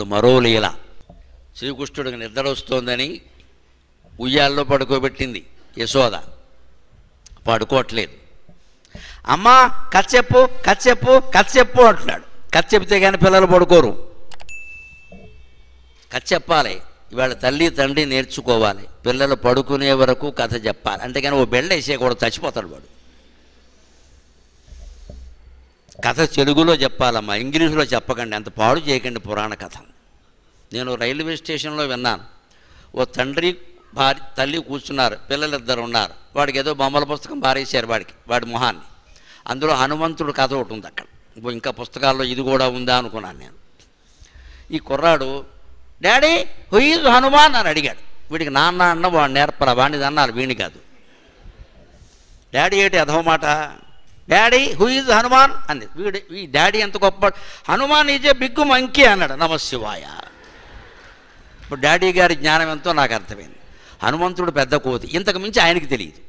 ఇప్పుడు మరో లీల. శ్రీకృష్ణుడికి నిద్ర వస్తోందని ఉయ్యాల్లో పడుకోబెట్టింది యశోద. పడుకోవట్లేదు. అమ్మా కచ్చెప్పు కచ్చెప్పు కచ్చెప్పు అంటున్నాడు. కచ్చెప్పితే కానీ పిల్లలు పడుకోరు. కచ్చెప్పాలి. ఇవాళ తల్లి తండ్రి నేర్చుకోవాలి. పిల్లలు పడుకునే వరకు కథ చెప్పాలి. అంతేగాని ఓ బెళ్ళ వేసేయకూడదు, చచ్చిపోతాడు వాడు. కథ తెలుగులో చెప్పాలమ్మా, ఇంగ్లీషులో చెప్పకండి. అంత పాడు చేయకండి పురాణ కథ. నేను రైల్వే స్టేషన్లో విన్నాను. ఓ తండ్రి భార్య తల్లి కూర్చున్నారు, పిల్లలిద్దరు ఉన్నారు. వాడికి ఏదో బొమ్మల పుస్తకం పారేశారు వాడి మొహాన్ని. అందులో హనుమంతుడు కథ ఒకటి ఉంది అక్కడ. ఇంకా పుస్తకాల్లో ఇది కూడా ఉందా అనుకున్నాను నేను. ఈ కుర్రాడు డాడీ హూ ఈజ్ హనుమాన్ అని అడిగాడు. వీడికి నాన్న అన్న వాడు నేర్పరా, వాడిని అన్నారు, వీడిని కాదు. డాడీ ఏంటి అధవ మాట, డాడీ హూ ఈజ్ హనుమాన్ అంది. ఈ డాడీ ఎంత గొప్ప, Hanuman is a big monkey అన్నాడు. నమశివాయ. ఇప్పుడు డాడీ గారి జ్ఞానం ఎంతో నాకు అర్థమైంది. హనుమంతుడు పెద్ద కోతి, ఇంతకు మించి ఆయనకి తెలియదు.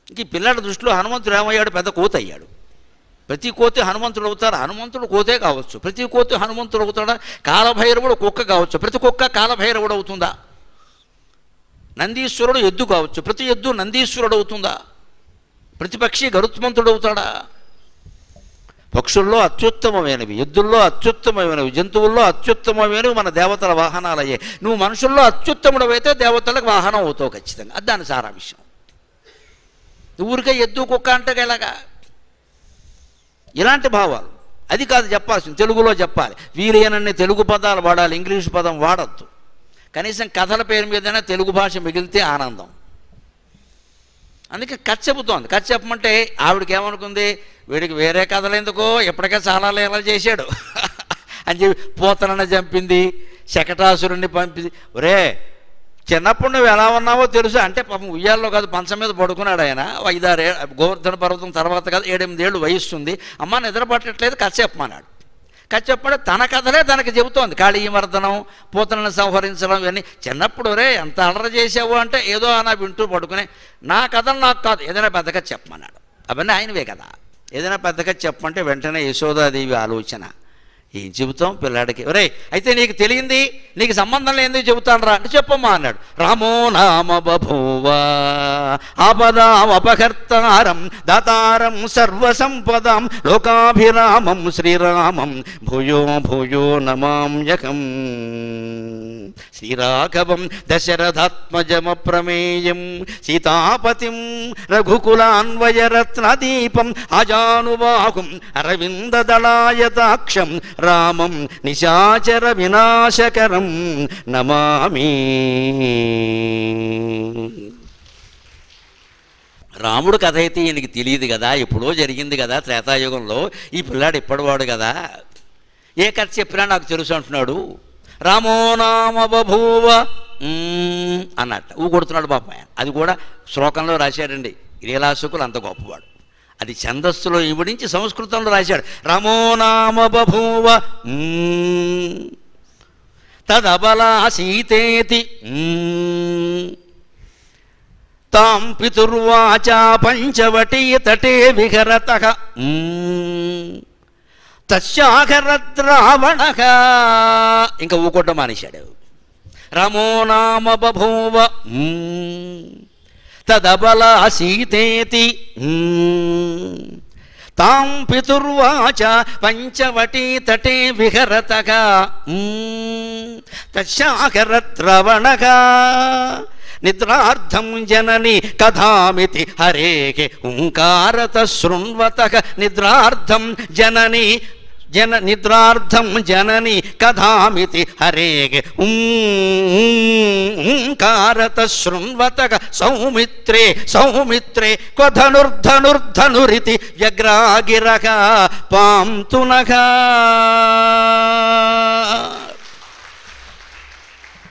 ఇంక పిల్లల దృష్టిలో హనుమంతుడు ఏమయ్యాడు, పెద్ద కోతి అయ్యాడు. ప్రతి కోతి హనుమంతుడు అవుతారు, హనుమంతుడు కోతే కావచ్చు. ప్రతి కోతి హనుమంతుడు అవుతాడా, కాలభైరవుడు కుక్క కావచ్చు, ప్రతి కుక్క కాలభైరవుడు అవుతుందా? నందీశ్వరుడు ఎద్దు కావచ్చు, ప్రతి ఎద్దు నందీశ్వరుడు అవుతుందా? ప్రతి పక్షి గరుత్మంతుడు అవుతాడా? పక్షుల్లో అత్యుత్తమమైనవి, ఎద్దుల్లో అత్యుత్తమమైనవి, జంతువుల్లో అత్యుత్తమమైనవి మన దేవతల వాహనాలయ్యే. నువ్వు మనుషుల్లో అత్యుత్తముడవైతే దేవతలకు వాహనం అవుతావు ఖచ్చితంగా. అది దాని సారాంశం. ఊరికే ఎద్దు కుక్క అంటే ఎలాగా? ఇలాంటి భావాలు. అది కాదు చెప్పాల్సింది, తెలుగులో చెప్పాలి. వీలైనన్ని తెలుగు పదాలు వాడాలి, ఇంగ్లీషు పదం వాడద్దు. కనీసం కథల పేరు మీదనే తెలుగు భాష మిగిలితే ఆనందం. అందుకే కథ చెబుతోంది. కథ చెప్పమంటే ఆవిడకి ఏమనుకుంది, వీడికి వేరే కథలు ఎందుకో, ఎప్పటికే చాలా లీలలు చేశాడు అని చెప్పి పోతనని చంపింది, శకటాసురుణ్ణి పంపింది. ఒరే చిన్నప్పుడు నువ్వు ఎలా ఉన్నావో తెలుసు అంటే, పాపం ఉయ్యాల్లో కాదు పంచం మీద పడుకున్నాడు ఆయన. 5-6 గోవర్ధన పర్వతం తర్వాత కాదు 7-8 ఏళ్ళు వయస్సుంది. అమ్మ నిద్ర పట్టట్లేదు, కథ చెప్పమన్నాడు. కథ చెప్పంటే తన కథలే తనకి చెబుతోంది. కాళీమర్దనం, పూతనని సంహరించడం, ఇవన్నీ. చిన్నప్పుడు రే ఎంత అలర చేసావు అంటే ఏదో అలా వింటూ పడుకునే, నా కథలు నాకు కాదు, ఏదైనా పెద్ద కథ చెప్పమన్నాడు. అవన్నీ ఆయనవే కదా. ఏదైనా పెద్ద కథ చెప్పమంటే వెంటనే యశోదాదేవి ఆలోచన. ఏం చెబుతాం పిల్లాడికి? ఒరే అయితే నీకు తెలియంది, నీకు సంబంధం లేనిది చెబుతాను రా అంటే చెప్పమ్మా అన్నాడు. రామో నామ బభూవ ఆపదాం అపహర్తారం దాతారం సర్వసంపదాం లోకాభిరామం శ్రీరామం భూయో భూయో నమామ్యకం. శ్రీరాఘవం దశరథాత్మజమప్రమేయం సీతాపతిం రఘుకులాన్వయరత్నదీపం ఆజానుబాహుం అరవిందదళాయతాక్షం రామం నిశాచర వినాశకరం నమామి. రాముడు కథ అయితే ఈయనకి తెలియదు కదా, ఎప్పుడో జరిగింది కదా త్రేతాయుగంలో. ఈ పిల్లాడు ఇప్పటివాడు కదా, ఏ కథ చెప్పినా నాకు తెలుసు అంటున్నాడు. రామో నామ బభూవ అన్నట్టు ఊ కొడుతున్నాడు పాప. అది కూడా శ్లోకంలో రాశాడండి లీలాసుకులు, అంత గొప్పవాడు. అది ఛందస్సులో ఇవిడించి సంస్కృతంలో రాశాడు. రామో నామ బభూవ తదబలా సీతేతి తాం పితుర్వాచ పంచవటీ తటే విహరతః తస్యాఘరద్రావణః. ఇంకా ఊకొట్ట మానేశాడు. రామో నామ బభూవ తదబలా సీతేతి తాం పితుర్వాచ పంచవటీ తటే విహరతః తస్యాఘరద్రావణః. నిద్రార్థం జనని కథామితి హరేః ఓంకారత శృణ్వతః. నిద్రార్థం జనని నిద్రార్థం జనని కథామితి హరేః ఓంకారత శృణ్వతః. సౌమిత్రే సౌమిత్రే క్వధనుర్ధనుర్ధనురితి వ్యగ్రాగిరః పాంతునః.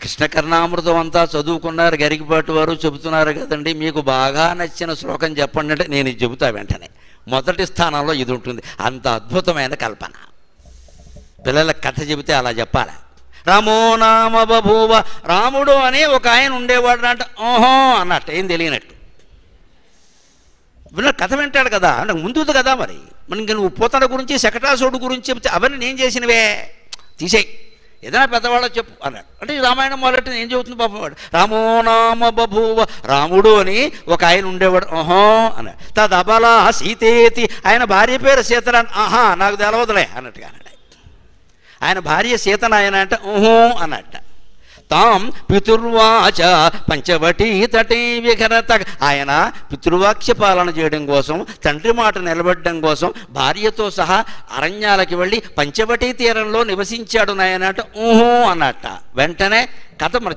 కృష్ణకర్ణామృతం అంతా చదువుకున్నారు, గరికిపాటి వారు చెబుతున్నారు కదండి. మీకు బాగా నచ్చిన శ్లోకం చెప్పండి అంటే నేను ఇది చెబుతా వెంటనే. మొదటి స్థానంలో ఇది ఉంటుంది. అంత అద్భుతమైన కల్పన. పిల్లలకు కథ చెబితే అలా చెప్పాలి. రామో నామ బభూవ. రాముడు అని ఒక ఆయన ఉండేవాడు అంట. ఓహో అన్నట్టు, ఏం తెలియనట్టు. కథ వింటాడు కదా అంటే ముందుది కదా మరి. ఇంక నువ్వు పోతన గురించి శకటాసురుడు గురించి చెప్తే అవన్నీ నేను చేసినవే, తీసేయి, ఏదైనా పెద్దవాళ్ళకి చెప్పు అన్నాడు. అంటే రామాయణం మొదలెట్టి ఏం చెబుతుంది పాపం వాడు. రామో నామ బభూవ, రాముడు అని ఒక ఆయన ఉండేవాడు. ఓహో అన్నాడు. తదబల సీతేతి, ఆయన భార్య పేరు సీతరా, ఆహా నాకు తెలవదులే అన్నట్టుగా అన్నాడు. ఆయన భార్య సీతనాయన అంటే ఊహో అన్నట్ట. తాం పితుర్వాచ పంచవటీ తటే విఘరత, ఆయన పితృవాక్య పాలన చేయడం కోసం, తండ్రి మాట నిలబడడం కోసం భార్యతో సహా అరణ్యాలకి వెళ్ళి పంచవటీ తీరంలో నివసించాడు నాయన అంటే ఊహో అన్నట్ట. వెంటనే కథ మరి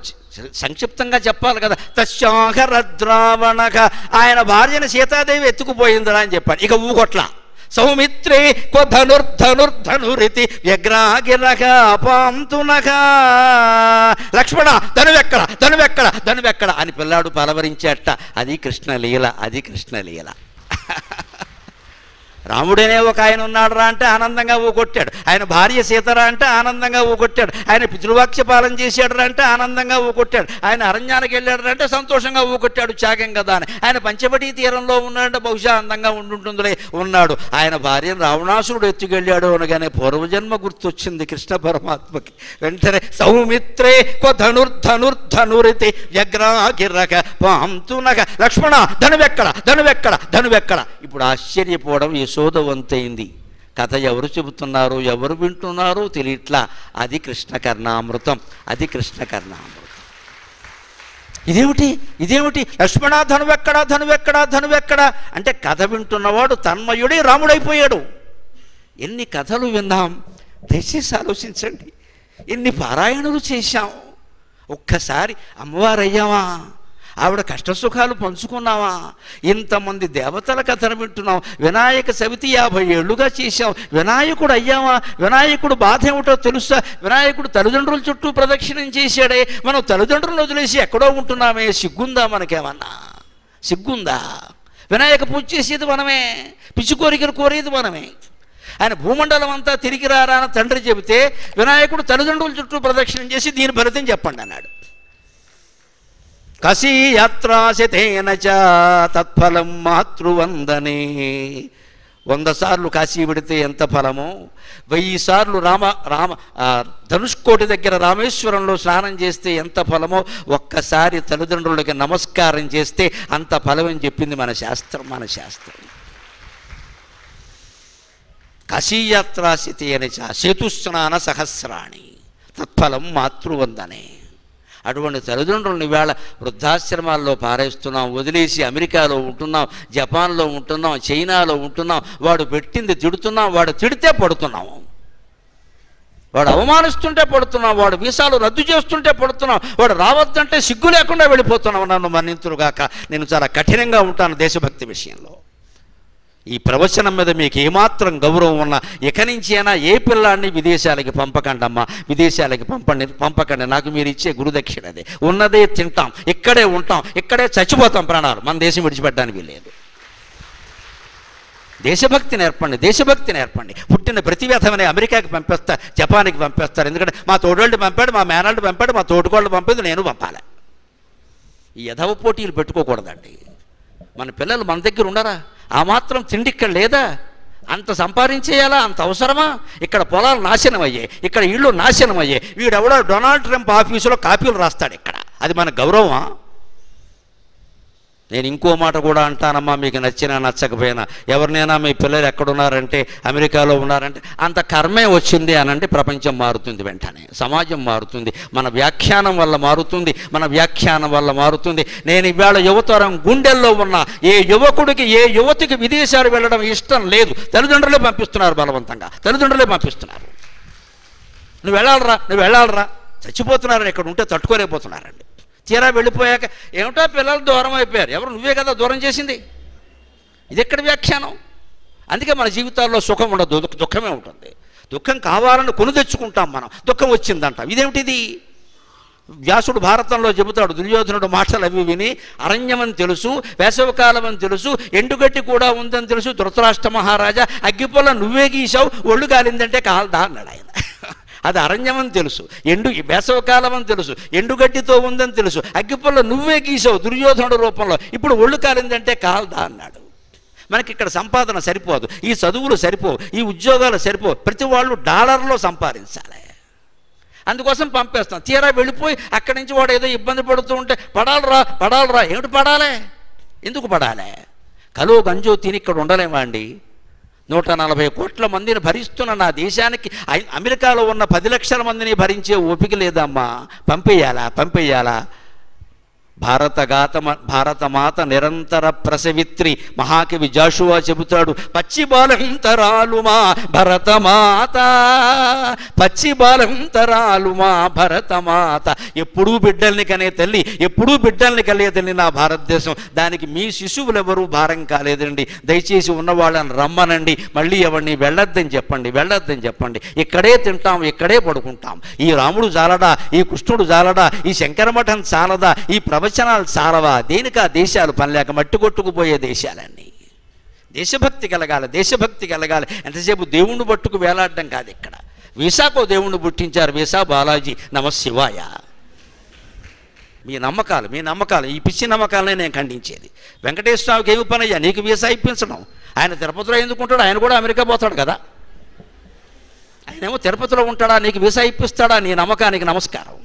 సంక్షిప్తంగా చెప్పాలి కదా. తస్యాహరద్రావణక, ఆయన భార్యను సీతాదేవి ఎత్తుకుపోయిందిరా అని చెప్పాడు. ఇక ఊకొట్ల సౌమిత్రే క్వ ధనుర్ధనుర్ధనురితి వ్యగ్రాగిరక పాంతునక, లక్ష్మణ ధనువెక్కడ ధనువెక్కడ ధనువెక్కడ అని పిల్లాడు పలవరించేట. అది కృష్ణలీల, అది కృష్ణలీల. రాముడనే ఒక ఆయన ఉన్నాడు రా అంటే ఆనందంగా ఊకొట్టాడు. ఆయన భార్య సీతరా అంటే ఆనందంగా ఊకొట్టాడు. ఆయన పితృవాక్య పాలన చేశాడు రా అంటే ఆనందంగా ఊకొట్టాడు. ఆయన అరణ్యానికి వెళ్ళాడు అంటే సంతోషంగా ఊకొట్టాడు, త్యాగం కదా అని. ఆయన పంచవటీ తీరంలో ఉన్నాడంటే బహుశా అందంగా ఉండుంటుందిలే, ఉన్నాడు. ఆయన భార్యను రావణాసురుడు ఎత్తుకెళ్ళాడు అనగానే పూర్వజన్మ గుర్తొచ్చింది కృష్ణ పరమాత్మకి. వెంటనే సౌమిత్రే క్వ ధనుర్ధనుర్ధనురితి వ్యగ్రాగిరక పాంతునక, లక్ష్మణ ధనువెక్కడ ధనువెక్కడ ధనువెక్కడ. ఇప్పుడు ఆశ్చర్యపోవడం యశోదవంతైంది. కథ ఎవరు చెబుతున్నారో ఎవరు వింటున్నారో తెలియట్లా. అది కృష్ణ కర్ణామృతం, అది కృష్ణ కర్ణామృతం. ఇదేమిటి లక్ష్మణ ధనువెక్కడ ధనువెక్కడ ధనువెక్కడ అంటే కథ వింటున్నవాడు తన్మయుడే రాముడైపోయాడు. ఎన్ని కథలు విన్నాం, దయచేసి ఆలోచించండి. ఎన్ని పారాయణలు చేశాం. ఒక్కసారి అమ్మవారు అయ్యావా, ఆవిడ కష్టసుఖాలు పంచుకున్నావా, ఇంతమంది దేవతల కథను వింటున్నాం. వినాయక చవితి 50 ఏళ్ళుగా చేశాం. వినాయకుడు అయ్యావా, వినాయకుడు బాధ ఏమిటో తెలుసా, వినాయకుడు తల్లిదండ్రుల చుట్టూ ప్రదక్షిణం చేశాడే, మనం తల్లిదండ్రులను వదిలేసి ఎక్కడో ఉంటున్నామే, సిగ్గుందా మనకేమన్నా, సిగ్గుందా? వినాయక పూజ చేసేది మనమే, పిచ్చి కోరికలు కోరేది మనమే. ఆయన భూమండలం అంతా తిరిగి రారా అని తండ్రి చెబితే వినాయకుడు తల్లిదండ్రుల చుట్టూ ప్రదక్షిణం చేసి దీని ఫలితం చెప్పండి అన్నాడు. కాశీ యాత్రాశతేన చ తత్ఫలం మాతృవందనే. 100 సార్లు కాశీ పెడితే ఎంత ఫలమో, 1000 సార్లు ధనుష్కోటి దగ్గర రామేశ్వరంలో స్నానం చేస్తే ఎంత ఫలమో, ఒక్కసారి తల్లిదండ్రులకి నమస్కారం చేస్తే అంత ఫలం అని చెప్పింది మన శాస్త్రం. కాశీయాత్రాశతేన చ సేతుస్నాన సహస్రాణి తత్ఫలం మాతృవందనే. అటువంటి తల్లిదండ్రులను ఇవాళ వృద్ధాశ్రమాల్లో పారేస్తున్నాం, వదిలేసి అమెరికాలో ఉంటున్నాం, జపాన్లో ఉంటున్నాం, చైనాలో ఉంటున్నాం. వాడు పెట్టింది తిడుతున్నాం, వాడు తిడితే పడుతున్నాం, వాడు అవమానిస్తుంటే పడుతున్నాం, వాడు వీసాలు రద్దు చేస్తుంటే పడుతున్నాం, వాడు రావద్దంటే సిగ్గు లేకుండా వెళ్ళిపోతున్నాం. నన్ను మన్నింతురుగాక, నేను చాలా కఠినంగా ఉంటాను దేశభక్తి విషయంలో. ఈ ప్రవచనం మీద మీకు ఏమాత్రం గౌరవం ఉన్నా ఇక నుంచి అయినా ఏ పిల్లాన్ని విదేశాలకి పంపకండి అమ్మా, విదేశాలకి పంపకండి. నాకు మీరు ఇచ్చే గురుదక్షిణ అదే. ఉన్నదే తింటాం, ఇక్కడే ఉంటాం, ఇక్కడే చచ్చిపోతాం ప్రాణాలు, మన దేశం విడిచిపెట్టడానికి లేదు. దేశభక్తి నేర్పండి. పుట్టిన ప్రతి వ్యధమని అమెరికాకి పంపిస్తారు, జపాన్కి పంపిస్తారు. ఎందుకంటే మా తోడోళ్ళు పంపాడు, మా మేనల్ని పంపాడు, మా తోడుకోళ్ళు పంపేది, నేను పంపాలి. ఈ యధవ పోటీలు పెట్టుకోకూడదండి. మన పిల్లలు మన దగ్గర ఉండరా? ఆ మాత్రం తిండి ఇక్కడ లేదా? అంత సంపాదించేయాలా? అంత అవసరమా? ఇక్కడ పొలాలు నాశనం అయ్యాయి, ఇక్కడ ఇళ్ళు నాశనం అయ్యాయి. వీడెవడో డొనాల్డ్ ట్రంప్ ఆఫీసులో కాపీలు రాస్తాడు ఇక్కడ. అది మన గౌరవమా? నేను ఇంకో మాట కూడా అంటానమ్మా, మీకు నచ్చినా నచ్చకపోయినా, ఎవరినైనా మీ పిల్లలు ఎక్కడున్నారంటే అమెరికాలో ఉన్నారంటే అంత కర్మే వచ్చింది అనంటే ప్రపంచం మారుతుంది, వెంటనే సమాజం మారుతుంది, మన వ్యాఖ్యానం వల్ల మారుతుంది. నేను ఇవాళ యువతరం గుండెల్లో ఉన్న ఏ యువకుడికి ఏ యువతికి విదేశాలు వెళ్ళడం ఇష్టం లేదు. తల్లిదండ్రులే పంపిస్తున్నారు, బలవంతంగా తల్లిదండ్రులే పంపిస్తున్నారు. నువ్వు వెళ్ళాలరా చచ్చిపోతున్నారని ఇక్కడ ఉంటే తట్టుకోలేకపోతున్నారండి. తీరా వెళ్ళిపోయాక ఏమిటో పిల్లలు దూరం అయిపోయారు. ఎవరు? నువ్వే కదా దూరం చేసింది. ఇది ఎక్కడ వ్యాఖ్యానం? అందుకే మన జీవితాల్లో సుఖం ఉండదు, దుఃఖమే ఉంటుంది. దుఃఖం కావాలని కొని తెచ్చుకుంటాం మనం, దుఃఖం వచ్చిందంటాం. ఇదేమిటిది? వ్యాసుడు భారతంలో చెబుతాడు, దుర్యోధనుడు మాటలు అవి విని అరణ్యమని తెలుసు, వేసవకాలం అని తెలుసు, ఎండుగడ్డి కూడా ఉందని తెలుసు, ధృతరాష్ట్ర మహారాజా అగ్గిపొల్ల నువ్వే గీసావు, ఒళ్ళు కాలిందంటే కాలదా అన్నాడు ఆయన. అది అరణ్యమని తెలుసు, వేసవకాలం అని తెలుసు, ఎండుగడ్డితో ఉందని తెలుసు, అగ్గిపొల్ల నువ్వే గీసావు దుర్యోధనుడు రూపంలో, ఇప్పుడు ఒళ్ళు కాలిందంటే కాలదా అన్నాడు. మనకి ఇక్కడ సంపాదన సరిపోదు, ఈ చదువులు సరిపోవు, ఈ ఉద్యోగాలు సరిపోవు, ప్రతి వాళ్ళు డాలర్లో సంపాదించాలి. అందుకోసం పంపేస్తాం. తీరా వెళ్ళిపోయి అక్కడి నుంచి వాడు ఏదో ఇబ్బంది పడుతూ ఉంటే పడాలరా ఏమిటి పడాలే, ఎందుకు పడాలే? కలో గంజో తిని ఇక్కడ ఉండలేమా అండి? 140 కోట్ల మందిని భరిస్తున్న నా దేశానికి అమెరికాలో ఉన్న 10 లక్షల మందిని భరించే ఓపిక లేదమ్మా. పంపేయాలా? భారతమాత నిరంతర ప్రసవిత్రి మహాకవి జాషువా చెబుతాడు, పచ్చి బాలంతరాలు మా భరతమాత, పచ్చి బాలంతరాలు మా భరతమాత. ఎప్పుడూ బిడ్డల్ని కనే తల్లి, ఎప్పుడూ బిడ్డల్ని కలే తల్లి నా భారతదేశం. దానికి మీ శిశువులు ఎవరూ భారం కాలేదండి. దయచేసి ఉన్న వాళ్ళని రమ్మనండి, మళ్ళీ ఎవరిని వెళ్ళొద్దని చెప్పండి. ఇక్కడే తింటాం, ఇక్కడే పడుకుంటాం. ఈ రాముడు చాలడా, ఈ కృష్ణుడు చాలడా, ఈ శంకరమఠం చాలదా, ఈ ప్రవచనాలు చాలవా? దేనికా దేశాలు పనిలేక మట్టి కొట్టుకుపోయే దేశాలన్నీ. దేశభక్తి కలగాలి. ఎంతసేపు దేవుణ్ణి పట్టుకు వేలాడడం కాదు. ఇక్కడ వీసాకో దేవుణ్ణి పుట్టించారు, వీసా బాలాజీ నమశివాయ. మీ నమ్మకాలు ఈ పిచ్చి నమ్మకాలనే నేను ఖండించేది. వెంకటేశ్వర స్వామికి ఏమి పని అయ్యా నీకు వీసా ఇప్పించడం? ఆయన తిరుపతిలో ఎందుకుంటాడు? ఆయన కూడా అమెరికా పోతాడు కదా. ఆయనేమో తిరుపతిలో ఉంటాడా, నీకు వీసా ఇప్పిస్తాడా? నీ నమ్మకానికి నమస్కారం.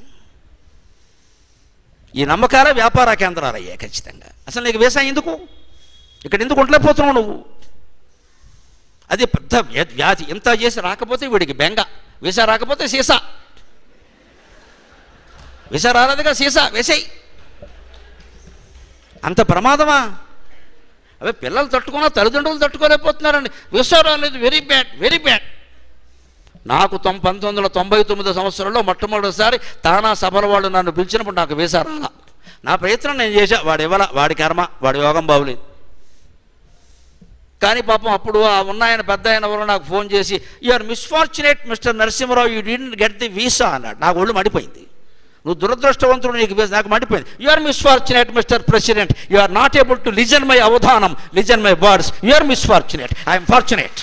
ఈ నమ్మకాలే వ్యాపార కేంద్రాలు అయ్యాయి ఖచ్చితంగా. అసలు నీకు వీసా ఎందుకు? ఇక్కడ ఎందుకు ఉండలేకపోతున్నావు నువ్వు? అది పెద్ద వ్యాధి. ఎంత చేసి రాకపోతే వీడికి బెంగ. వీసా రాకపోతే సీసా, వీసా రాలేదుగా సీసా వేసేయి. అంత ప్రమాదమా? అవే పిల్లలు తట్టుకున్నా తల్లిదండ్రులు తట్టుకోలేకపోతున్నారండి. వీసా రాలేదు, వెరీ బ్యాడ్. నాకు 1999 సంవత్సరంలో మొట్టమొదటిసారి తానా సభల వాళ్ళు నన్ను పిలిచినప్పుడు నాకు వీసా రాలా. నా ప్రయత్నం నేను చేశా, వాడు ఇవ్వాల, వాడి కర్మ, వాడి యోగం బాగులేదు. కానీ పాపం అప్పుడు ఆ ఉన్నాయన పెద్ద ఆయన ఎవరో నాకు ఫోన్ చేసి, you are misfortunate mister Narasimharao, you didn't get the visa అన్నాడు. నాకు ఒళ్ళు మడిపోయింది. నువ్వు దురదృష్టవంతుడు, నీకు వీసా. నాకు మడిపోయింది. You are misfortunate mister president, you are not able to listen my అవధానం, listen my words. You are misfortunate, I'm fortunate.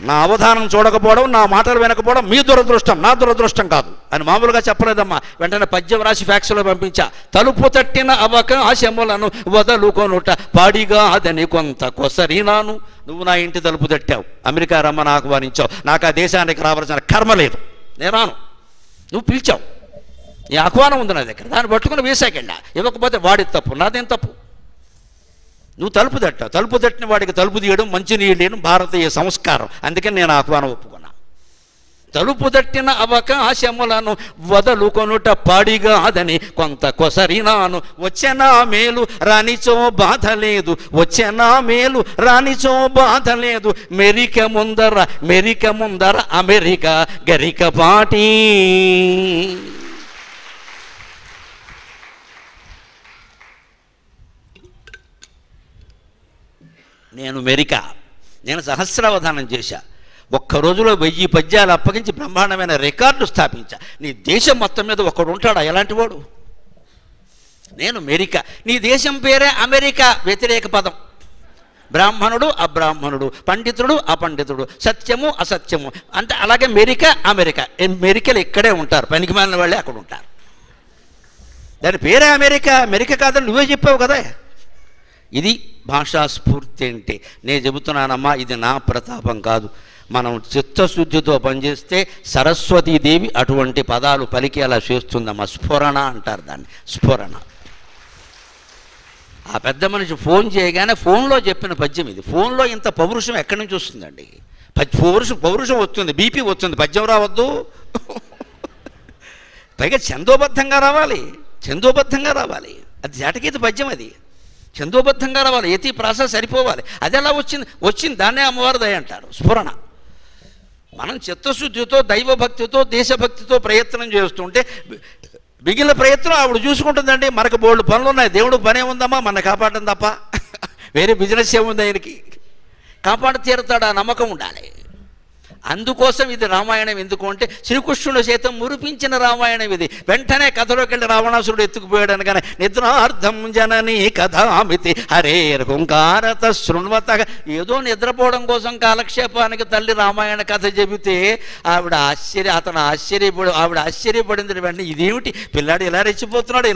నా అవధానం చూడకపోవడం, నా మాటలు వినకపోవడం మీ దురదృష్టం, నా దురదృష్టం కాదు అని మామూలుగా చెప్పలేదమ్మా. వెంటనే పద్యం రాసి ఫ్యాక్స్లో పంపించా. తలుపు తట్టిన అవకాశములను వదలుకొనుట పాడిగా అదని కొంత కొసరినాను. నువ్వు నా ఇంటి తలుపు తట్టావు, అమెరికా రమ్మని ఆహ్వానించావు, నాకు ఆ దేశానికి రావాల్సిన కర్మ లేదు, నేను రాను. నువ్వు పిలిచావు, ఈ ఆహ్వానం ఉంది నా దగ్గర, దాన్ని పట్టుకుని వీసాకెళ్ళా. ఇవ్వకపోతే వాడి తప్పు, నాదేం తప్పు? నువ్వు తలుపు తట్టిన వాడికి తలుపు తీయడం మంచి నీళ్ళేను భారతీయ సంస్కారం. అందుకని నేను ఆహ్వానం ఒప్పుకున్నా. తలుపు తట్టిన అవకాశములను వదలుకొనుట పాడిగా అదని కొంత కొసరినాను. వచ్చెనా మేలు రానిచో బాధ లేదు, మెరిక ముందర అమెరికా గరిక పాటి. నేను సహస్రావధానం చేశా. ఒక్క రోజులో 1000 పద్యాలు అప్పగించి బ్రహ్మాండమైన రికార్డు స్థాపించా. నీ దేశం మొత్తం మీద ఒకడు ఉంటాడా ఎలాంటి వాడు? నేను మెరికా. నీ దేశం పేరే అమెరికా, వ్యతిరేక పదం. బ్రాహ్మణుడు అబ్రాహ్మణుడు, పండితుడు అపండితుడు, సత్యము అసత్యము అంటే అలాగే అమెరికా. మెరికలు ఇక్కడే ఉంటారు, పనికిమాలిన వాళ్ళే అక్కడ ఉంటారు. దాని పేరే అమెరికా కాదని నువ్వే చెప్పావు కదా. ఇది భాషా స్ఫూర్తి అంటే. నేను చెబుతున్నానమ్మా, ఇది నా ప్రతాపం కాదు. మనం చిత్తశుద్ధితో పనిచేస్తే సరస్వతీదేవి అటువంటి పదాలు పలికి అలా చేస్తుందమ్మా. స్ఫురణ అంటారు దాన్ని, స్ఫురణ. ఆ పెద్ద మనిషి ఫోన్ చేయగానే ఫోన్లో చెప్పిన పద్యం ఇది. ఫోన్లో ఇంత పౌరుషం ఎక్కడి నుంచి వస్తుందండి? పౌరుషం వస్తుంది, బీపీ వస్తుంది, పద్యం రావద్దు. పైగా ఛందోబద్ధంగా రావాలి. అది జటగీత పద్యం, అది ఛందోబద్ధంగా రావాలి, యతి ప్రాస సరిపోవాలి. అది ఎలా వచ్చింది దాన్నే అమ్మవారి దయ అంటారు, స్ఫురణ. మనం చిత్తశుద్ధితో, దైవభక్తితో, దేశభక్తితో ప్రయత్నం చేస్తుంటే మిగిలిన ప్రయత్నం ఆవిడ చూసుకుంటుందండి. మనకు బోల్డ్ పనులు ఉన్నాయి, దేవుడికి పనే ఉందమ్మా మన కాపాడడం తప్ప, వేరే బిజినెస్ ఏముంది ఆయనకి? కాపాడు తీరుతాడు, ఆ నమ్మకం ఉండాలి. అందుకోసం ఇది రామాయణం. ఎందుకు అంటే శ్రీకృష్ణుడు సైతం మురిపించిన రామాయణం ఇది. వెంటనే కథలోకి వెళ్ళి రావణాసురుడు ఎత్తుకుపోయాడు అనగానే నిద్రార్థం జననీ కథామితి హరేర్ హుంకారత శృణ్వత, ఏదో నిద్రపోవడం కోసం కాలక్షేపానికి తల్లి రామాయణ కథ చెబితే ఆవిడ ఆశ్చర్యపడింది. వెంటనే ఇదేమిటి పిల్లాడు ఇలా రెచ్చిపోతున్నాడు,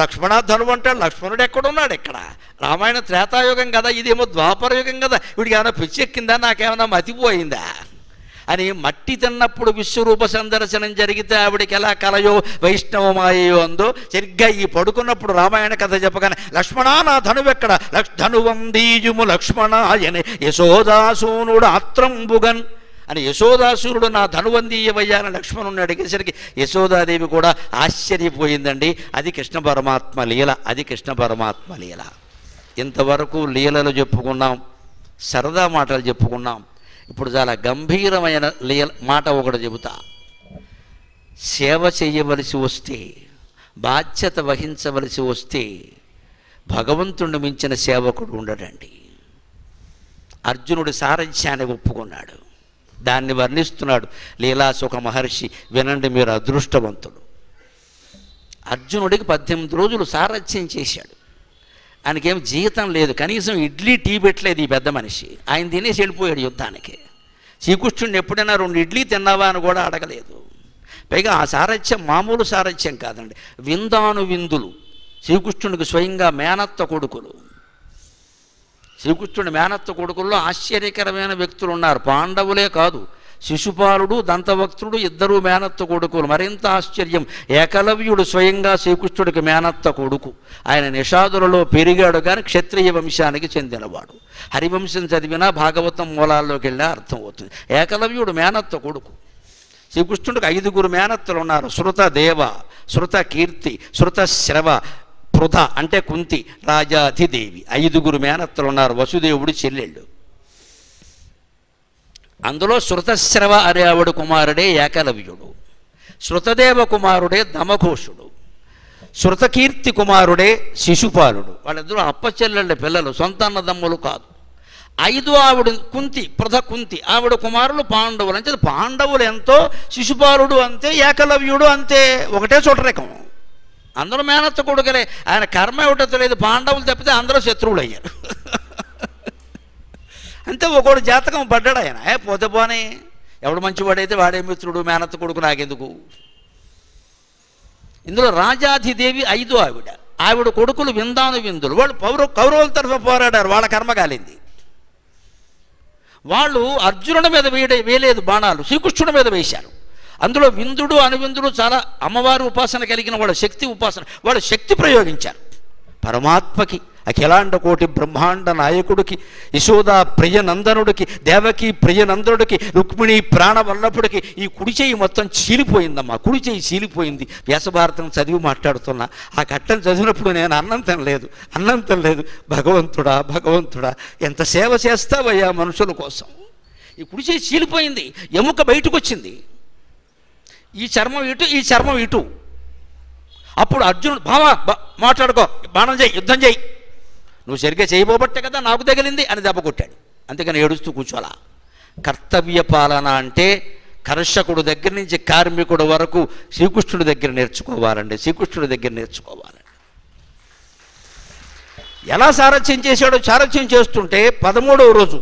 లక్ష్మణ ధనువు అంటాడు, లక్ష్మణుడు ఎక్కడున్నాడు, ఇక్కడ రామాయణ త్రేతాయుగం కదా, ఇదేమో ద్వాపర యుగం కదా, వీడికి ఏమైనా పిచ్చెక్కిందా, నాకేమైనా మతిపోయిందా అని మట్టి తిన్నప్పుడు విశ్వరూప సందర్శనం జరిగితే ఆవిడికి ఎలా కలయో వైష్ణవమాయో అందో సరిగ్గా ఈ పడుకున్నప్పుడు రామాయణ కథ చెప్పగానే లక్ష్మణ నా ధనువెక్కడ, ధనువందీయుము లక్ష్మణాయనే యశోదాసూనుడు ఆత్రంబుగన్ అని యశోదాసురుడు నా ధనువందీయవయ్యాన లక్ష్మణుని అడిగేసరికి యశోదాదేవి కూడా ఆశ్చర్యపోయిందండి. అది కృష్ణ పరమాత్మ లీల. ఇంతవరకు లీలలు చెప్పుకున్నాం, సరదా మాటలు చెప్పుకున్నాం. ఇప్పుడు చాలా గంభీరమైన మాట ఒకటి చెబుతా. సేవ చేయవలసి వస్తే, బాధ్యత వహించవలసి వస్తే భగవంతుడిని మించిన సేవకుడు ఉండడండి. అర్జునుడి సారథ్యాన్ని ఒప్పుకున్నాడు, దాన్ని వర్ణిస్తున్నాడు లీలాసుఖ మహర్షి. వినండి, మీరు అదృష్టవంతుడు. అర్జునుడికి 18 రోజులు సారథ్యం చేశాడు. ఆయనకేం జీతం లేదు, కనీసం ఇడ్లీ టీ పెట్టలేదు ఈ పెద్ద మనిషి. ఆయన తినేసి వెళ్ళిపోయాడు యుద్ధానికి. శ్రీకృష్ణుడిని ఎప్పుడైనా 2 ఇడ్లీ తిన్నావా అని కూడా అడగలేదు. పైగా ఆ సారథ్యం మామూలు సారథ్యం కాదండి, విందాను విందులు. శ్రీకృష్ణుడికి స్వయంగా మేనత్త కొడుకులు. శ్రీకృష్ణుడి మేనత్త కొడుకుల్లో ఆశ్చర్యకరమైన వ్యక్తులు ఉన్నారు. పాండవులే కాదు, శిశుపాలుడు దంతవక్తుడు ఇద్దరూ మేనత్త కొడుకులు. మరింత ఆశ్చర్యం, ఏకలవ్యుడు స్వయంగా శ్రీకృష్ణుడికి మేనత్త కొడుకు. ఆయన నిషాదులలో పెరిగాడు కానీ క్షత్రియ వంశానికి చెందినవాడు. హరివంశం చదివినా భాగవతం మూలాల్లోకి వెళ్ళా అర్థమవుతుంది. ఏకలవ్యుడు మేనత్త కొడుకు. శ్రీకృష్ణుడికి 5 మేనత్తలు ఉన్నారు. శృతదేవ, శృతకీర్తి, శృతశ్రవ, పృథ అంటే కుంతి, రాజాధిదేవి. 5 మేనత్తలు ఉన్నారు, వసుదేవుడి చెల్లెళ్ళు. అందులో శృతశ్రవ అనే ఆవిడ కుమారుడే ఏకలవ్యుడు, శృతదేవ కుమారుడే దమఘోషుడు, శృతకీర్తి కుమారుడే శిశుపాలుడు. వాళ్ళిద్దరూ అప్పచెల్లెళ్ళ పిల్లలు, సొంత అన్నదమ్ములు కాదు. 5 ఆవిడ కుంతి, పృథ కుంతి, ఆవిడ కుమారులు పాండవులు. అంటే పాండవులు ఎంతో, శిశుపాలుడు అంతే, ఏకలవ్యుడు అంతే, ఒకటే చోటరేకం. అందరూ మేనత్త కొడుకులే. ఆయన కర్మ ఏమిటో తెలియదు, పాండవులు తప్పితే అందరూ శత్రువులు అయ్యారు. అంతే, ఒకడు జాతకం పడ్డాడు ఆయన. పోతే పోనీ, ఎవడు మంచివాడైతే వాడే మిత్రుడు, మేనత్త కొడుకు నాకెందుకు. ఇందులో రాజాధిదేవి 5 ఆవిడ కొడుకులు విందాను విందులు. వాళ్ళు కౌరవుల తరఫున పోరాడారు, వాళ్ళ కర్మ కాలింది. వాళ్ళు అర్జునుడి మీద వేయలేదు బాణాలు, శ్రీకృష్ణుడి మీద వేశారు. అందులో విందుడు అనువిందుడు చాలా అమ్మవారి ఉపాసన కలిగిన వాళ్ళ శక్తి ఉపాసన, వాళ్ళు శక్తి ప్రయోగించారు. పరమాత్మకి, అఖిలాండ కోటి బ్రహ్మాండ నాయకుడికి, యశోదా ప్రియనందనుడికి, దేవకి ప్రియనందనుడికి, రుక్మిణి ప్రాణవల్లభుడికి ఈ కుడి చేయి మొత్తం చీలిపోయిందమ్మా. కుడి చేయి చీలిపోయింది. వ్యాసభారతం చదివి మాట్లాడుతున్నా. ఆ ఘట్టం చదివినప్పుడు నేను అన్నం తినలేదు. భగవంతుడా ఎంత సేవ చేస్తావయ్యా మనుషుల కోసం. ఈ కుడి చేయి చీలిపోయింది, ఎముక బయటకు వచ్చింది, ఈ చర్మం ఇటు. అప్పుడు అర్జునుడు, బావా మాట్లాడుకో, బాణం చేయి, యుద్ధం చేయి, నువ్వు సరిగ్గా చేయబోబట్టే కదా నాకు తగిలింది అని దెబ్బ కొట్టాడు. అంతేగాని ఏడుస్తూ కూర్చోలా. కర్తవ్య పాలన అంటే కర్షకుడు దగ్గర నుంచి కార్మికుడు వరకు శ్రీకృష్ణుడి దగ్గర నేర్చుకోవాలండి. ఎలా సారథ్యం చేశాడో, సారథ్యం చేస్తుంటే 13వ రోజు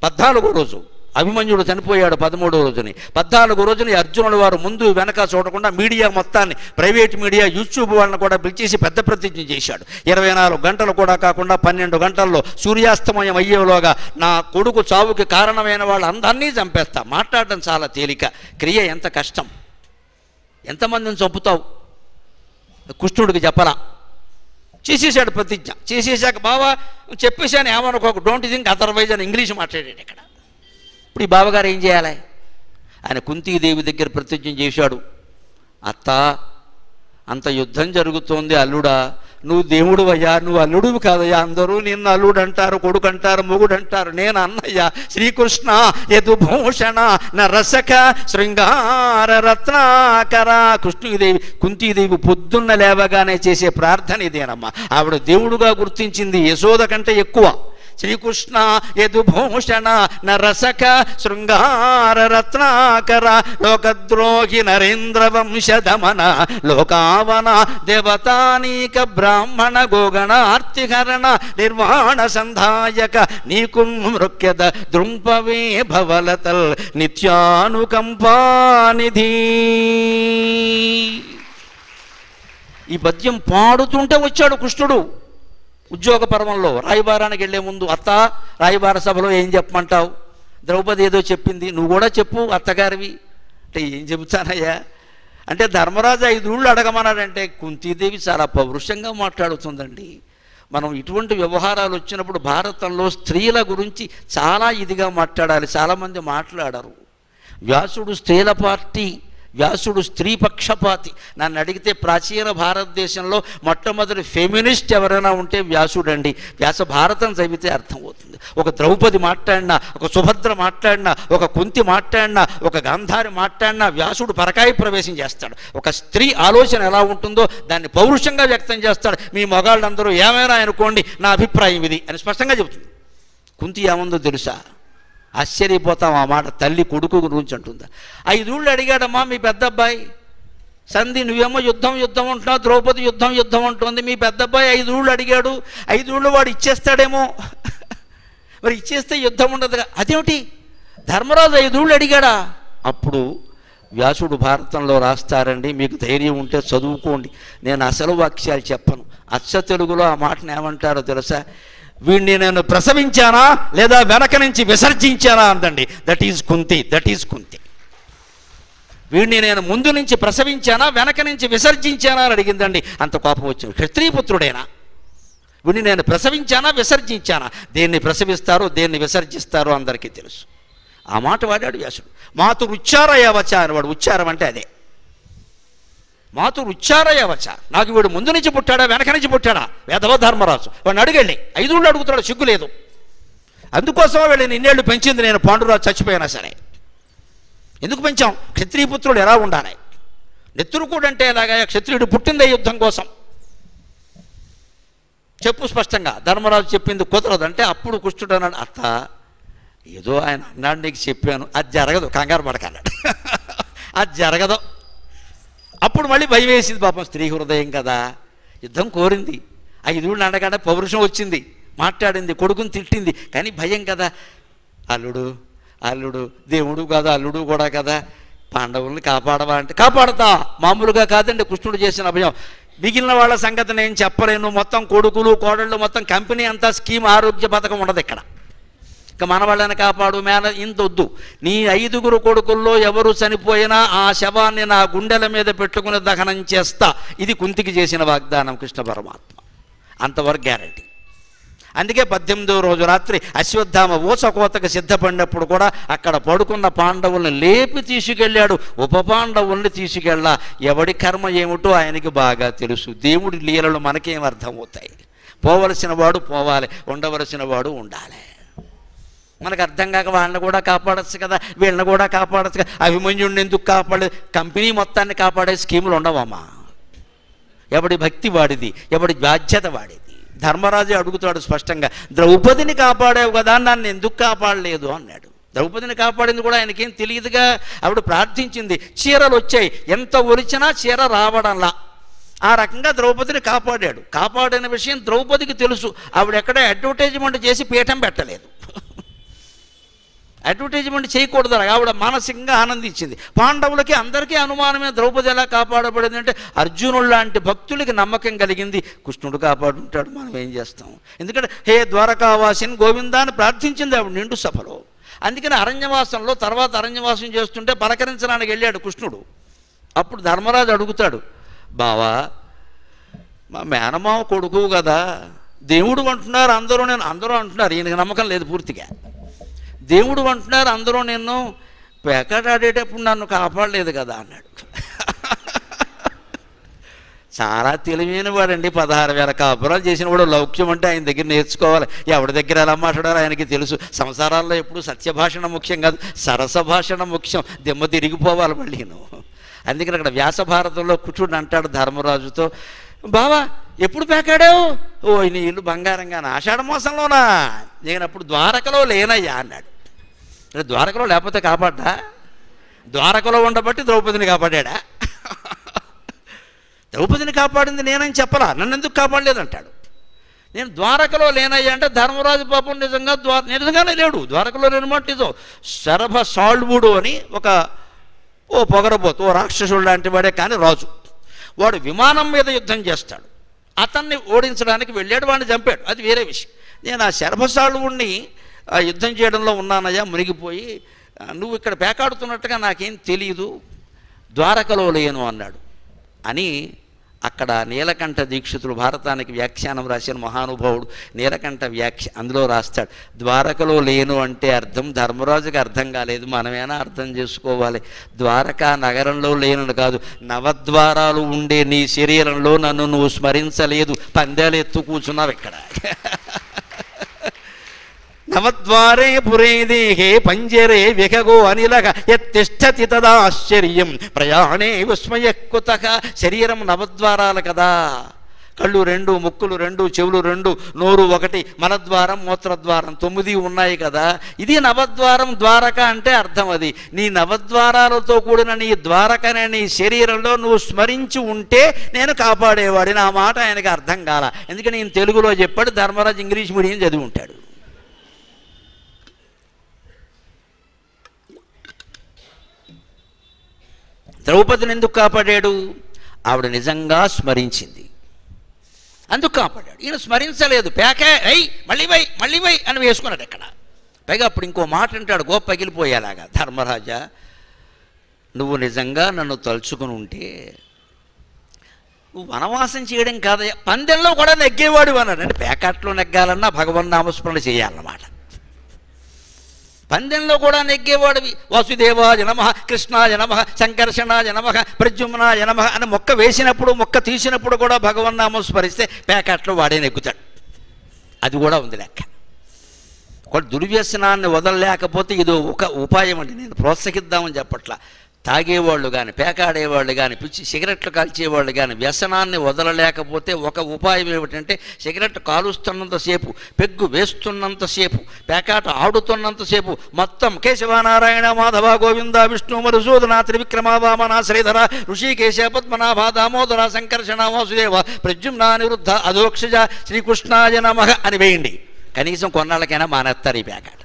14వ రోజు అభిమన్యుడు చనిపోయాడు. 13వ రోజుని 14వ రోజుని అర్జునుడు వారు ముందు వెనక చూడకుండా మీడియా మొత్తాన్ని, ప్రైవేట్ మీడియా, యూట్యూబ్ వాళ్ళని కూడా పిలిచేసి పెద్ద ప్రతిజ్ఞ చేశాడు. 24 గంటలు కూడా కాకుండా 12 గంటల్లో సూర్యాస్తమయం అయ్యేలోగా నా కొడుకు చావుకి కారణమైన వాళ్ళందరినీ చంపేస్తా. మాట్లాడడం చాలా తేలిక, క్రియ ఎంత కష్టం. ఎంతమందిని చంపుతావు? కృష్ణుడికి చెప్పలా, చేసేసాడు ప్రతిజ్ఞ. చేసేసాక బావా చెప్పేశాను, ఏమనుకోక, డోంట్ థింక్ అదర్వైజ్ అని ఇంగ్లీష్ మాట్లాడాడు ఇక్కడ. ఇప్పుడు ఈ బావగారు ఏం చేయాలి? ఆయన కుంతీదేవి దగ్గర ప్రతిజ్ఞ చేశాడు. అత్త, అంత యుద్ధం జరుగుతోంది, అల్లుడా నువ్వు దేవుడు అయ్యా, నువ్వు అల్లుడు కాదయ్యా. అందరూ నిన్ను అల్లుడు అంటారు, కొడుకు అంటారు, మొగుడు అంటారు. నేను అన్నయ్య శ్రీకృష్ణ యదుభూషణ నరసక శృంగార రత్నాకర. కృష్ణుదేవి కుంతీదేవి పొద్దున్న లేవగానే చేసే ప్రార్థన ఇదేనమ్మా. ఆవిడ దేవుడుగా గుర్తించింది యశోద కంటే ఎక్కువ. శ్రీకృష్ణ యదుభూషణ నరసక శృంగార రత్నాకర లోకద్రోహి నరేంద్ర వంశదమన లోకావన దేవతానీక బ్రాహ్మణ గోగణ ఆర్తిహరణ నిర్వాణ సంధాయక నీకు మృక్యద దృంపవే భవలతల్ నిత్యానుకంపానిధి. ఈ పద్యం పాడుతుంటే వచ్చాడు కృష్ణుడు ఉద్యోగ పర్వంలో. రాయబారానికి వెళ్ళే ముందు, అత్త రాయబార సభలో ఏం చెప్పమంటావు? ద్రౌపది ఏదో చెప్పింది, నువ్వు కూడా చెప్పు అత్తగారివి అంటే. ఏం చెబుతానయ్యా అంటే ధర్మరాజు 5 ఊళ్ళు అడగమన్నాడంటే కుంతీదేవి చాలా పౌరుషంగా మాట్లాడుతుందండి. మనం ఇటువంటి వ్యవహారాలు వచ్చినప్పుడు భారతంలో స్త్రీల గురించి చాలా ఇదిగా మాట్లాడాలి. చాలామంది మాట్లాడరు. వ్యాసుడు స్త్రీల పార్టీ, వ్యాసుడు స్త్రీ పక్షపాతి. నన్ను అడిగితే ప్రాచీన భారతదేశంలో మొట్టమొదటి ఫెమినిస్ట్ ఎవరైనా ఉంటే వ్యాసుడండి. వ్యాస భారతం చదివితే అర్థమవుతుంది. ఒక ద్రౌపది మాట్లాడినా, ఒక సుభద్ర మాట్లాడినా, ఒక కుంతి మాట్లాడినా, ఒక గాంధారి మాట్లాడినా వ్యాసుడు పరకాయ ప్రవేశం చేస్తాడు. ఒక స్త్రీ ఆలోచన ఎలా ఉంటుందో దాన్ని పౌరుషంగా వ్యక్తం చేస్తాడు. మీ మగాళ్ళందరూ ఏమైనా అనుకోండి, నా అభిప్రాయం ఇది అని స్పష్టంగా చెబుతుంది. కుంతి ఏముందో తెలుసా? ఆశ్చర్యపోతాం ఆ మాట. తల్లి కొడుకు గురించి అంటుందా? 5 ఊళ్ళు అడిగాడమ్మా మీ పెద్ద అబ్బాయి. సంధి నువ్వేమో యుద్ధం యుద్ధం అంటున్నావు, ద్రౌపది యుద్ధం యుద్ధం అంటుంది. మీ పెద్ద అబ్బాయి 5 ఊళ్ళు అడిగాడు. 5 ఊళ్ళు వాడు ఇచ్చేస్తాడేమో. మరి ఇచ్చేస్తే యుద్ధం ఉండదుగా. అదేమిటి ధర్మరాజు 5 ఊళ్ళు అడిగాడా? అప్పుడు వ్యాసుడు భారతంలో రాస్తారండి, మీకు ధైర్యం ఉంటే చదువుకోండి. నేను అసలు వాక్యాలు చెప్పను. అచ్చ తెలుగులో ఆ మాటను ఏమంటారో తెలుసా? వీడిని నేను ప్రసవించానా లేదా వెనక నుంచి విసర్జించానా అందండి. That is Kunti, that is Kunti. వీడిని నేను ముందు నుంచి ప్రసవించానా వెనక నుంచి విసర్జించానా అని అడిగిందండి. అంత కోపం వచ్చింది. క్షత్రియపుత్రుడేనా? వీడిని నేను ప్రసవించానా విసర్జించానా? దేన్ని ప్రసవిస్తారో దేన్ని విసర్జిస్తారో అందరికీ తెలుసు. ఆ మాట వాడాడు వ్యాసుడు. మాతురుచ్చారయవచ అని. వాడు ఉచ్చారం అంటే అదే. మాతురుచ్చారయవచ. నాకు వీడు ముందు నుంచి పుట్టాడా వెనక నుంచి పుట్టాడా? వేదవ ధర్మరాజు. వాడిని అడిగెళ్ళి 5 ఊళ్ళు అడుగుతున్నాడు, సిగ్గు లేదు. అందుకోసం వెళ్ళి నిన్నేళ్ళు పెంచింది నేను. పాండురాజు చచ్చిపోయినా సరే ఎందుకు పెంచాం? క్షత్రియపుత్రుడు ఎలా ఉండాలి? నెత్తురుకుడు అంటే ఎలాగా? క్షత్రియుడు పుట్టిందే యుద్ధం కోసం. చెప్పు స్పష్టంగా. ధర్మరాజు చెప్పింది కుదరదు అంటే అప్పుడు కృష్ణుడు అన్నాడు, అత్త ఏదో ఆయన అన్నాడు నీకు చెప్పాను, అది జరగదు, కంగారు పడకన్నాడు. అది జరగదు. అప్పుడు మళ్ళీ భయం వేసింది. పాపం స్త్రీ హృదయం కదా, యుద్ధం కోరింది. 5 ఊళ్ళు అనగానే పౌరుషం వచ్చింది, మాట్లాడింది, కొడుకుని తిట్టింది. కానీ భయం కదా. అల్లుడు అల్లుడు దేవుడు కదా, అల్లుడు కూడా కదా, పాండవుల్ని కాపాడవా అంటే కాపాడతా. మామూలుగా కాదండి కృష్ణుడు చేసిన అభయం. మిగిలిన వాళ్ళ సంగతి నేను చెప్పలేను. మొత్తం కొడుకులు కోడళ్ళు మొత్తం కంపెనీ అంతా స్కీమ్, ఆరోగ్య పథకం ఉండదు ఇక్కడ. ఇక మన వాళ్ళని కాపాడు మేన ఇంత వద్దు. నీ 5 కొడుకుల్లో ఎవరు చనిపోయినా ఆ శవాన్ని నా గుండెల మీద పెట్టుకుని దహనం చేస్తా. ఇది కుంతికి చేసిన వాగ్దానం కృష్ణ పరమాత్మ. అంతవరకు గ్యారంటీ. అందుకే 18వ రోజు రాత్రి అశ్వత్థామ ఊచకోతకు సిద్ధపడినప్పుడు కూడా అక్కడ పడుకున్న పాండవుల్ని లేపి తీసుకెళ్ళాడు. ఉప పాండవుల్ని తీసుకెళ్ళా. ఎవడి కర్మ ఏమిటో ఆయనకి బాగా తెలుసు. దేవుడి లీలలు మనకేం అర్థమవుతాయి? పోవలసిన వాడు పోవాలి, ఉండవలసిన వాడు ఉండాలి. మనకు అర్థం కాక వాళ్ళని కూడా కాపాడచ్చు కదా, వీళ్ళని కూడా కాపాడచ్చు కదా. అభిమన్యుడిని ఎందుకు కాపాడలేదు? కంపెనీ మొత్తాన్ని కాపాడే స్కీములు ఉండవమ్మా. ఎవడి భక్తి వాడిది, ఎవడి బాధ్యత వాడిది. ధర్మరాజు అడుగుతాడు స్పష్టంగా, ద్రౌపదిని కాపాడావు కదా, నన్ను ఎందుకు కాపాడలేదు అన్నాడు. ద్రౌపదిని కాపాడింది కూడా ఆయనకేం తెలియదుగా. ఆవిడ ప్రార్థించింది, చీరలు వచ్చాయి, ఎంత ఒలిచినా చీర రావడంలా. ఆ రకంగా ద్రౌపదిని కాపాడాడు. కాపాడిన విషయం ద్రౌపదికి తెలుసు. ఆవిడ ఎక్కడ అడ్వర్టైజ్మెంట్ చేసి పీఠం పెట్టలేదు. అడ్వర్టైజ్మెంట్ చేయకూడదు. ఆవిడ మానసికంగా ఆనందించింది. పాండవులకి అందరికీ అనుమానమే ద్రౌపది ఎలా కాపాడబడింది అంటే అర్జునుడు లాంటి భక్తులకి నమ్మకం కలిగింది. కృష్ణుడు కాపాడుంటాడు, మనం ఏం చేస్తాం? ఎందుకంటే హే ద్వారకావాసిని గోవిందాన్ని ప్రార్థించింది ఆవిడ నిండు సభలో. అందుకని అరణ్యవాసంలో తర్వాత అరణ్యవాసం చేస్తుంటే పలకరించడానికి వెళ్ళాడు కృష్ణుడు. అప్పుడు ధర్మరాజు అడుగుతాడు, బావా మా మేనమావ కొడుకు కదా, దేవుడు అంటున్నారు అందరూ, నేను అందరూ అంటున్నారు, ఈయనకి నమ్మకం లేదు పూర్తిగా. దేవుడు అంటున్నారు అందరూ, నిన్ను పేకాటాడేటప్పుడు నన్ను కాపాడలేదు కదా అన్నాడు. చాలా తెలివైన వాడండి. 16,000 కాపురాలు చేసిన వాడు. లౌక్యం అంటే ఆయన దగ్గర నేర్చుకోవాలి. ఎవరి దగ్గర ఎలా మాట్లాడాలో ఆయనకి తెలుసు. సంసారాల్లో ఎప్పుడు సత్యభాషణ ముఖ్యం కాదు, సరస భాషణ ముఖ్యం. దిమ్మ తిరిగిపోవాలి మళ్ళీ నువ్వు. అందుకని అక్కడ వ్యాస భారతంలో కృష్ణుడు అంటాడు ధర్మరాజుతో, బావా ఎప్పుడు పేకాడావు? ఓ నీ ఇల్లు బంగారంగా ఆషాఢ మాసంలోనా? నేను అప్పుడు ద్వారకలో లేనయ్యా అన్నాడు. ద్వారకలో లేకపోతే కాపాడ్డా? ద్వారకలో ఉండబట్టి ద్రౌపదిని కాపాడా? ద్రౌపదిని కాపాడింది నేనని చెప్పలా, నన్ను ఎందుకు కాపాడలేదంటాడు. నేను ద్వారకలో లేనయ్యా అంటే ధర్మరాజు పాపం నిజంగానే లేడు, ద్వారకలో లేనమాట నిజం. శరభ సాల్వుడు అని ఓ పొగరబోతు, ఓ రాక్షసుడు లాంటి వాడే కానీ రాజు. వాడు విమానం మీద యుద్ధం చేస్తాడు, అతన్ని ఓడించడానికి వెళ్ళాడు, వాడిని చంపాడు, అది వేరే విషయం. నేను ఆ శరభసాళువుణ్ణి యుద్ధం చేయడంలో ఉన్నానయ్యా, మునిగిపోయి నువ్వు ఇక్కడ పేకాడుతున్నట్టుగా నాకేం తెలియదు, ద్వారకలో లేను అన్నాడు అని. అక్కడ నీలకంఠ దీక్షితులు భారతానికి వ్యాఖ్యానం రాసిన మహానుభావుడు నీలకంఠ అందులో రాస్తాడు, ద్వారకలో లేను అంటే అర్థం ధర్మరాజుకి అర్థం కాలేదు, మనమేనా అర్థం చేసుకోవాలి. ద్వారకా నగరంలో లేను కాదు, నవద్వారాలు ఉండే నీ శరీరంలో నన్ను నువ్వు స్మరించలేదు, పందేలు ఎత్తు కూర్చున్నావు ఇక్కడ. నవద్వారే పురే దేహే పంజరే విహగో అనిలగ యత్తిష్టతి తదా ఆశ్చర్యం ప్రయాణే విస్మయకుతః. శరీరం నవద్వారాలు కదా, కళ్ళు 2, ముక్కులు 2, చెవులు 2, నోరు 1, మలద్వారం మూత్రద్వారం 9 ఉన్నాయి కదా. ఇది నవద్వారం, ద్వారక అంటే అర్థం అది. నీ నవద్వారాలతో కూడిన నీ ద్వారకనే నీ శరీరంలో నువ్వు స్మరించి ఉంటే నేను కాపాడేవాడిని. ఆ మాట ఆయనకి అర్థం కాల, ఎందుకని నేను తెలుగులో చెప్పాడు, ధర్మరాజు ఇంగ్లీష్ మీడియం చదివి ఉంటాడు. ద్రౌపదిని ఎందుకు కాపాడాడు? ఆవిడ నిజంగా స్మరించింది, అందుకు కాపాడాడు. ఈయన స్మరించలేదు, మళ్ళీ వై అని వేసుకున్నాడు ఎక్కడ. పైగా అప్పుడు ఇంకో మాట అంటాడు, గోప పగిలిపోయేలాగా, ధర్మరాజా నువ్వు నిజంగా నన్ను తలుచుకుని ఉంటే నువ్వు వనవాసం చేయడం కాదయ్యా, పందెంలో కూడా నెగ్గేవాడు అన్నాడు. అంటే పేకాట్లో నెగ్గాలన్నా భగవన్ నామస్మరణ చేయాలన్నమాట. పందెంలో కూడా నెగ్గేవాడివి, వాసుదేవాయ నమః, కృష్ణాయ నమః, సంకర్షణాయ నమః, ప్రద్యుమ్నాయ నమః అని మొక్క వేసినప్పుడు మొక్క తీసినప్పుడు కూడా భగవన్నామం స్మరిస్తే పేకాట్లో వాడే నెగ్గుతాడు. అది కూడా ఉంది లెక్క. దుర్వ్యసనాన్ని వదలలేకపోతే ఇది ఒక ఉపాయం అండి, నేను ప్రోత్సహిద్దామని చెప్పట్లా. తాగేవాళ్ళు కానీ, పేకాడేవాళ్ళు కానీ, పిచ్చి సిగరెట్లు కాల్చేవాళ్ళు కానీ వ్యసనాన్ని వదలలేకపోతే ఒక ఉపాయం ఏమిటంటే, సిగరెట్ కాలుస్తున్నంతసేపు, పెగ్గు వేస్తున్నంతసేపు, పేకాట ఆడుతున్నంతసేపు మొత్తం కేశవనారాయణ మాధవ గోవింద విష్ణు మధుసూదన త్రివిక్రమ వామన శ్రీధర ఋషికేశ పద్మనాభ దామోదర సంకర్షణ వాసుదేవ ప్రద్యుమ్న నిరుద్ధ అధోక్షజ శ్రీకృష్ణాయ నమః అని వేయండి. కనీసం కొన్నాళ్ళకైనా మానేస్తారు ఈ పేకాట.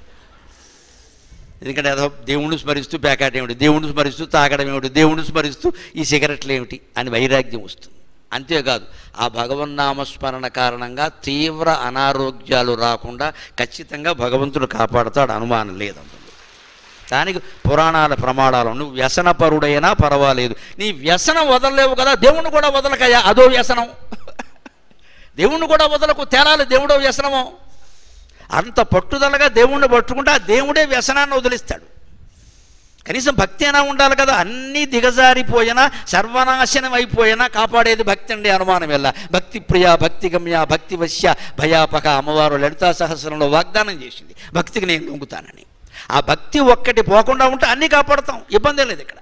ఎందుకంటే అదో దేవుణ్ణి స్మరిస్తూ పేకాట ఏమిటి, దేవుణ్ణి స్మరిస్తూ తాగడం ఏమిటి, దేవుణ్ణి స్మరిస్తూ ఈ సిగరెట్లు ఏమిటి అని వైరాగ్యం వస్తుంది. అంతేకాదు ఆ భగవన్నామస్మరణ కారణంగా తీవ్ర అనారోగ్యాలు రాకుండా ఖచ్చితంగా భగవంతుడు కాపాడుతాడు, అనుమానం లేదు. దానికి పురాణాల ప్రమాణాలు. నువ్వు వ్యసనపరుడైనా పర్వాలేదు, నీ వ్యసనం వదలలేవు కదా, దేవుణ్ణి కూడా వదలకయ్యా, అదో వ్యసనం. దేవుణ్ణి కూడా వదలకు, తేలాలి దేవుడో వ్యసనమో. అంత పట్టుదలగా దేవుణ్ణి పట్టుకుంటే ఆ దేవుడే వ్యసనాన్ని వదిలిస్తాడు. కనీసం భక్తి అయినా ఉండాలి కదా. అన్నీ దిగజారిపోయినా, సర్వనాశనం అయిపోయినా కాపాడేది భక్తి అండి, అనుమానం వెళ్ళ. భక్తి ప్రియ, భక్తి గమ్య, భక్తి వశ్య భయాపక అమ్మవారు లలితా సహస్రంలో వాగ్దానం చేసింది, భక్తికి నేను లొంగుతానని. ఆ భక్తి ఒక్కటి పోకుండా ఉంటే అన్నీ కాపాడుతాం, ఇబ్బంది లేదు ఇక్కడ.